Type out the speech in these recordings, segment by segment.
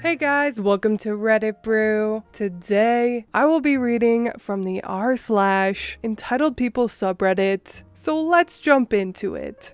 Hey guys, welcome to Reddit Brew. Today, I will be reading from the r/EntitledPeople subreddit, so let's jump into it.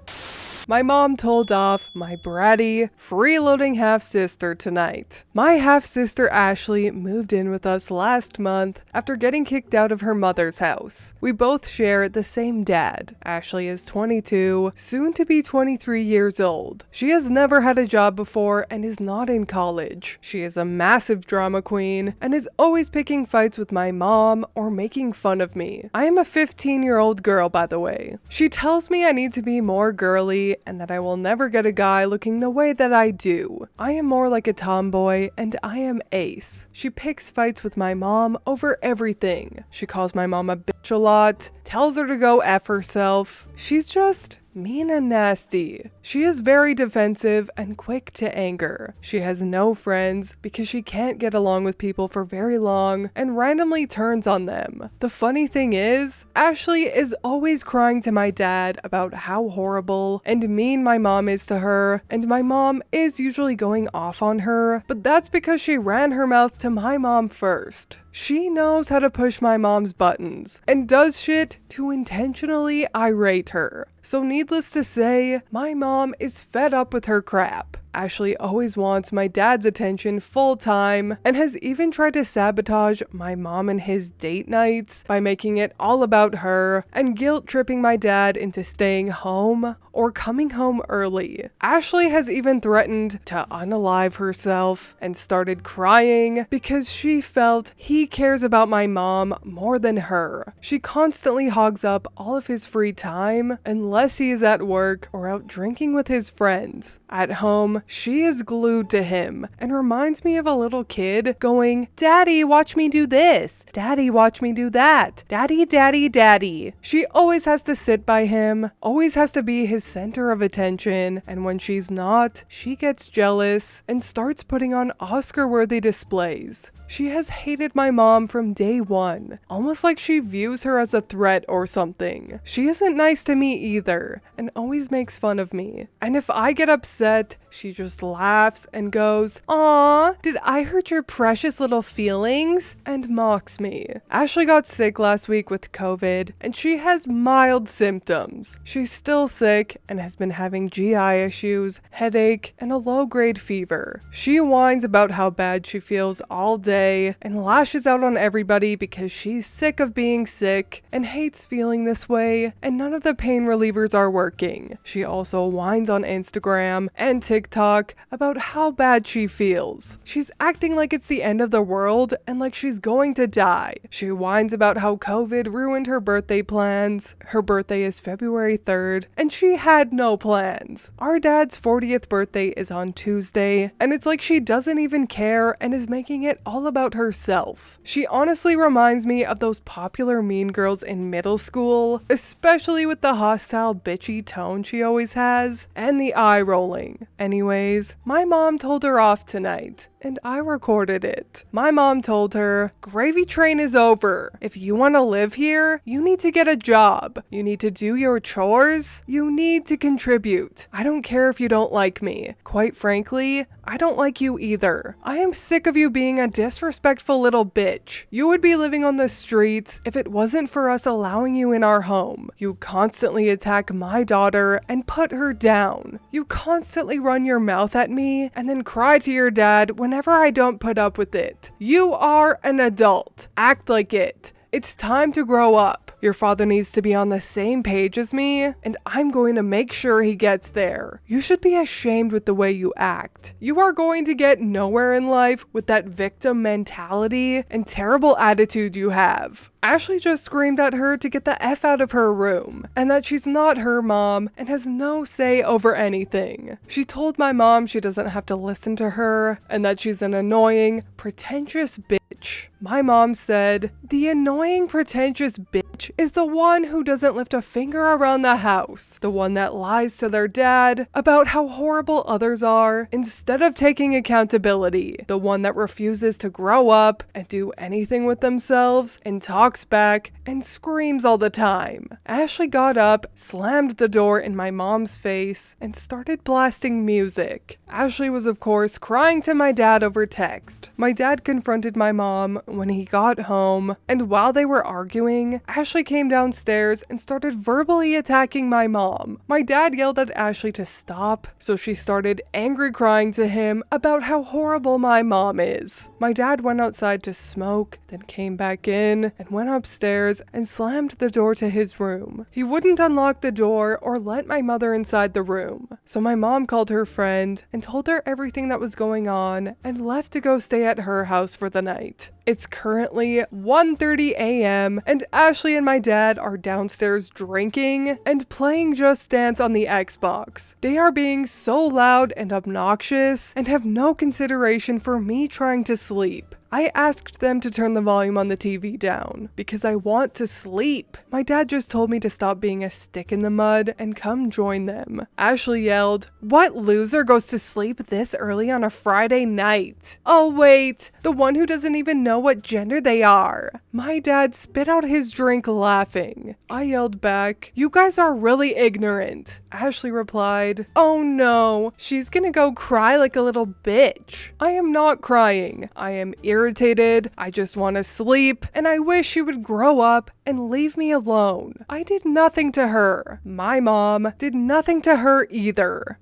My mom told off my bratty, freeloading half-sister tonight. My half-sister Ashley moved in with us last month after getting kicked out of her mother's house. We both share the same dad. Ashley is 22, soon to be 23 years old. She has never had a job before and is not in college. She is a massive drama queen and is always picking fights with my mom or making fun of me. I am a 15-year-old girl, by the way. She tells me I need to be more girly and that I will never get a guy looking the way that I do. I am more like a tomboy and I am ace. She picks fights with my mom over everything. She calls my mom a bitch a lot, tells her to go F herself. She's just mean and nasty. She is very defensive and quick to anger. She has no friends because she can't get along with people for very long and randomly turns on them. The funny thing is, Ashley is always crying to my dad about how horrible and mean my mom is to her, and my mom is usually going off on her, but that's because she ran her mouth to my mom first. She knows how to push my mom's buttons and does shit to intentionally irate her. So needless to say, my mom is fed up with her crap. Ashley always wants my dad's attention full time and has even tried to sabotage my mom and his date nights by making it all about her and guilt tripping my dad into staying home or coming home early. Ashley has even threatened to unalive herself and started crying because she felt he cares about my mom more than her. She constantly hogs up all of his free time unless he is at work or out drinking with his friends. At home, she is glued to him and reminds me of a little kid going, "Daddy, watch me do this. Daddy, watch me do that. Daddy, daddy, daddy." She always has to sit by him, always has to be his center of attention, and when she's not, she gets jealous and starts putting on Oscar-worthy displays. She has hated my mom from day one, almost like she views her as a threat or something. She isn't nice to me either, and always makes fun of me. And if I get upset, she just laughs and goes, "Aw, did I hurt your precious little feelings?" and mocks me. Ashley got sick last week with COVID, and she has mild symptoms. She's still sick and has been having GI issues, headache, and a low-grade fever. She whines about how bad she feels all day and lashes out on everybody because she's sick of being sick and hates feeling this way, and none of the pain relievers are working. She also whines on Instagram and TikTok about how bad she feels. She's acting like it's the end of the world and like she's going to die. She whines about how COVID ruined her birthday plans. Her birthday is February 3rd, and she had no plans. Our dad's 40th birthday is on Tuesday, and it's like she doesn't even care and is making it all about herself. She honestly reminds me of those popular mean girls in middle school, especially with the hostile bitchy tone she always has, and the eye rolling. Anyways, my mom told her off tonight, and I recorded it. My mom told her, "Gravy train is over. If you want to live here, you need to get a job. You need to do your chores. You need to contribute. I don't care if you don't like me. Quite frankly, I don't like you either. I am sick of you being a disrespectful little bitch. You would be living on the streets if it wasn't for us allowing you in our home. You constantly attack my daughter and put her down. You constantly run your mouth at me and then cry to your dad whenever I don't put up with it. You are an adult. Act like it. It's time to grow up. Your father needs to be on the same page as me, and I'm going to make sure he gets there. You should be ashamed with the way you act. You are going to get nowhere in life with that victim mentality and terrible attitude you have." Ashley just screamed at her to get the F out of her room, and that she's not her mom and has no say over anything. She told my mom she doesn't have to listen to her, and that she's an annoying, pretentious bitch. My mom said, "The annoying, pretentious bitch is the one who doesn't lift a finger around the house, the one that lies to their dad about how horrible others are instead of taking accountability, the one that refuses to grow up and do anything with themselves and talks back and screams all the time. Ashley got up, slammed the door in my mom's face, and started blasting music. Ashley was of course crying to my dad over text. My dad confronted my mom when he got home, and while they were arguing, Ashley came downstairs and started verbally attacking my mom. My dad yelled at Ashley to stop, so she started angry crying to him about how horrible my mom is. My dad went outside to smoke, then came back in and went upstairs and slammed the door to his room. He wouldn't unlock the door or let my mother inside the room. So my mom called her friend and told her everything that was going on and left to go stay at her house for the night. It's currently 1:30 a.m. and Ashley and my dad are downstairs drinking and playing Just Dance on the Xbox. They are being so loud and obnoxious and have no consideration for me trying to sleep. I asked them to turn the volume on the TV down because I want to sleep. My dad just told me to stop being a stick in the mud and come join them. Ashley yelled, "What loser goes to sleep this early on a Friday night? Oh wait, the one who doesn't even know what gender they are." My dad spit out his drink laughing. I yelled back, "You guys are really ignorant." Ashley replied, "Oh no, she's gonna go cry like a little bitch." I am not crying. I am irritated, I just want to sleep, and I wish you would grow up and leave me alone. I did nothing to her. My mom did nothing to her either.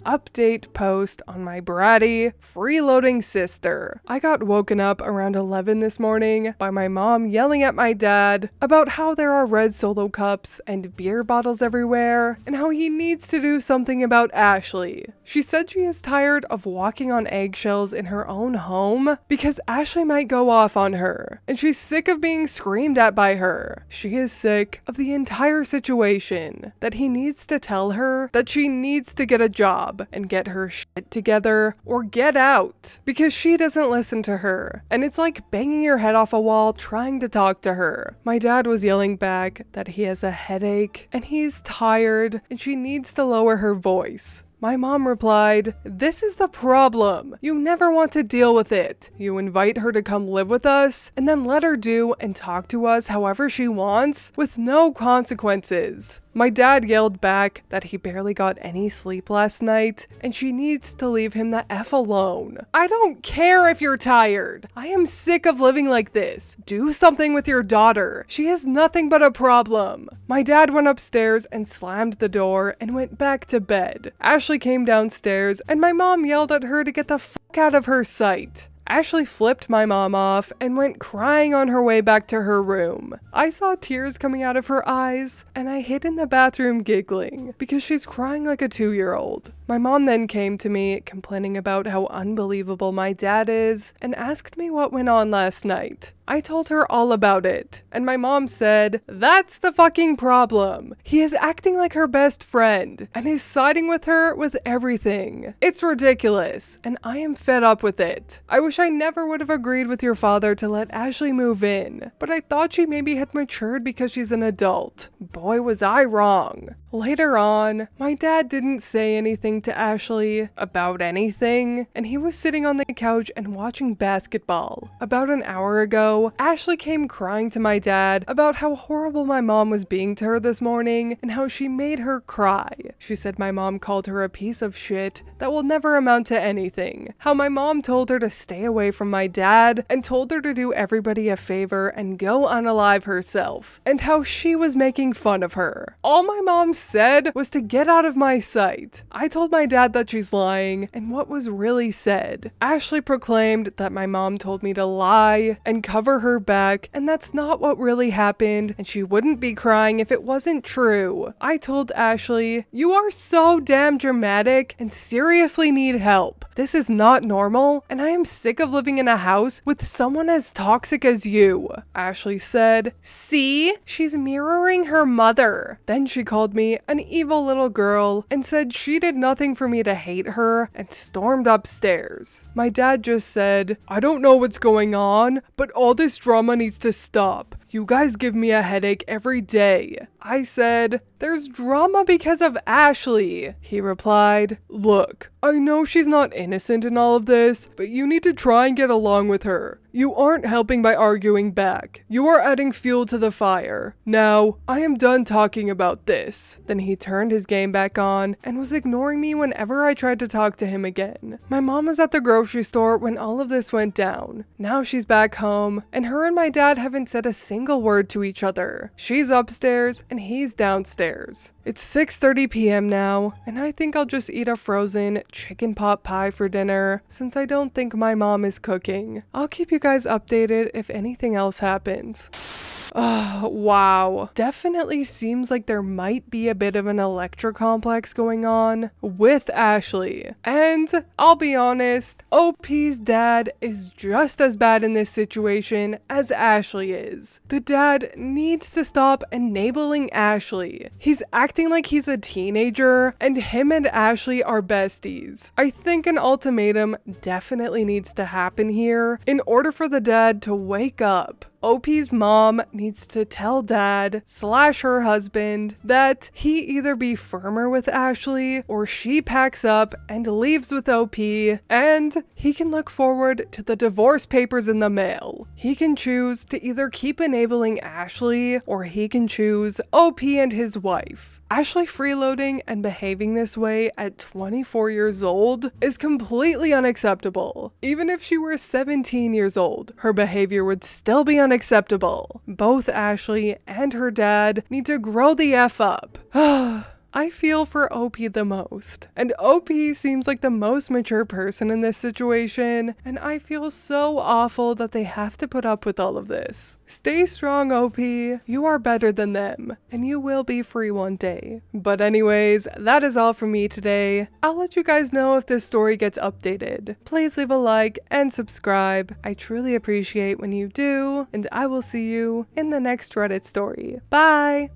Update post on my bratty, freeloading sister. I got woken up around 11 this morning by my mom yelling at my dad about how there are red Solo cups and beer bottles everywhere and how he needs to do something about Ashley. She said she is tired of walking on eggshells in her own home because Ashley might go off on her, and she's sick of being screamed at by her. She is sick of the entire situation, that he needs to tell her that she needs to get a job and get her shit together or get out because she doesn't listen to her, and it's like banging your head off a wall trying to talk to her. My dad was yelling back that he has a headache and he's tired and she needs to lower her voice. My mom replied, "This is the problem. You never want to deal with it. You invite her to come live with us and then let her do and talk to us however she wants with no consequences." My dad yelled back that he barely got any sleep last night and she needs to leave him the F alone. I don't care if you're tired. I am sick of living like this. Do something with your daughter. She is nothing but a problem. My dad went upstairs and slammed the door and went back to bed. Ashley came downstairs and my mom yelled at her to get the fuck out of her sight. Ashley flipped my mom off and went crying on her way back to her room. I saw tears coming out of her eyes, and I hid in the bathroom giggling because she's crying like a 2-year-old. My mom then came to me complaining about how unbelievable my dad is and asked me what went on last night. I told her all about it, and my mom said, "That's the fucking problem. He is acting like her best friend and is siding with her with everything. It's ridiculous, and I am fed up with it. I wish I never would have agreed with your father to let Ashley move in, but I thought she maybe had matured because she's an adult. Boy, was I wrong." Later on, my dad didn't say anything to Ashley about anything, and he was sitting on the couch and watching basketball. About an hour ago, Ashley came crying to my dad about how horrible my mom was being to her this morning and how she made her cry. She said my mom called her a piece of shit that will never amount to anything, how my mom told her to stay away from my dad and told her to do everybody a favor and go unalive herself, and how she was making fun of her. All my mom said was to get out of my sight. I told my dad that she's lying and what was really said. Ashley proclaimed that my mom told me to lie and cover her back, and that's not what really happened, and she wouldn't be crying if it wasn't true. I told Ashley, "You are so damn dramatic and seriously need help. This is not normal, and I am sick of living in a house with someone as toxic as you." Ashley said, "See? She's mirroring her mother." Then she called me an evil little girl and said she did nothing for me to hate her and stormed upstairs. My dad just said, "I don't know what's going on, but all this drama needs to stop. "You guys give me a headache every day." I said, "There's drama because of Ashley." He replied, "Look, I know she's not innocent in all of this, but you need to try and get along with her. You aren't helping by arguing back. You are adding fuel to the fire. Now, I am done talking about this." Then he turned his game back on and was ignoring me whenever I tried to talk to him again. My mom was at the grocery store when all of this went down. Now she's back home, and her and my dad haven't said a single word to each other. She's upstairs and he's downstairs. It's 6:30 p.m. now, and I think I'll just eat a frozen chicken pot pie for dinner since I don't think my mom is cooking. I'll keep you guys updated if anything else happens. Oh, wow. Definitely seems like there might be a bit of an Electra complex going on with Ashley. And I'll be honest, OP's dad is just as bad in this situation as Ashley is. The dad needs to stop enabling Ashley. He's acting like he's a teenager, and him and Ashley are besties. I think an ultimatum definitely needs to happen here in order for the dad to wake up. OP's mom needs to tell dad/her husband that he either be firmer with Ashley or she packs up and leaves with OP, and he can look forward to the divorce papers in the mail. He can choose to either keep enabling Ashley or he can choose OP and his wife. Ashley freeloading and behaving this way at 24 years old is completely unacceptable. Even if she were 17 years old, her behavior would still be unacceptable. Both Ashley and her dad need to grow the F up. I feel for OP the most, and OP seems like the most mature person in this situation, and I feel so awful that they have to put up with all of this. Stay strong, OP. You are better than them, and you will be free one day. But anyways, that is all from me today. I'll let you guys know if this story gets updated. Please leave a like and subscribe. I truly appreciate when you do, and I will see you in the next Reddit story. Bye!